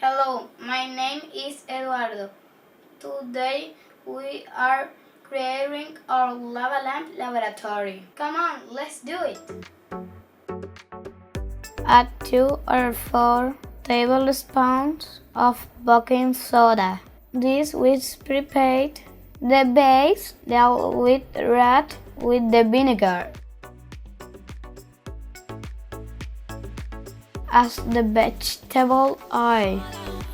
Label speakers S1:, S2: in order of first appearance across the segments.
S1: Hello, my name is Eduardo. Today we are creating our lava lamp laboratory. Come on, let's do it. Add 2 or 4 tablespoons of baking soda. This is prepared. The base dilute red with the vinegar. As the vegetable oil.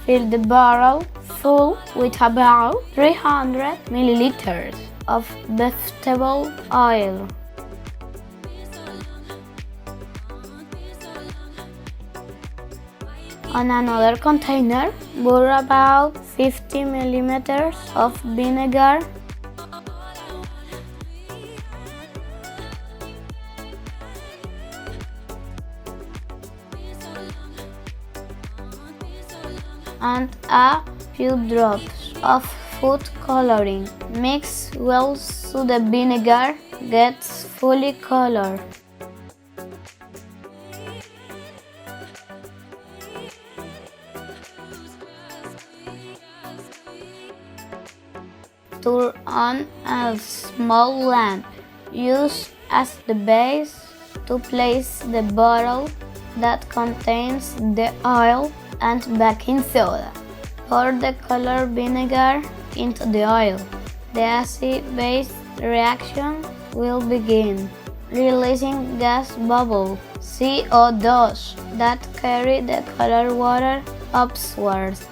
S1: Fill the barrel full with about 300 milliliters of vegetable oil. On another container, pour about 50 milliliters of vinegar. And a few drops of food coloring. Mix well so the vinegar gets fully colored. Turn on a small lamp. Use as the base to place the bottle that contains the oil and baking soda. Pour the colored vinegar into the oil. The acid-base reaction will begin, releasing gas bubbles, CO2, that carry the colored water upwards.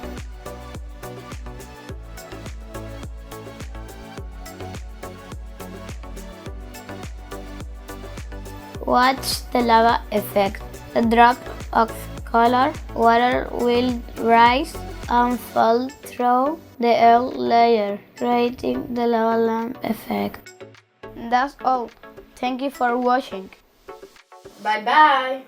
S1: Watch the lava effect. The drop of colored water will rise and fall through the oil layer, creating the lava lamp effect. That's all. Thank you for watching. Bye bye.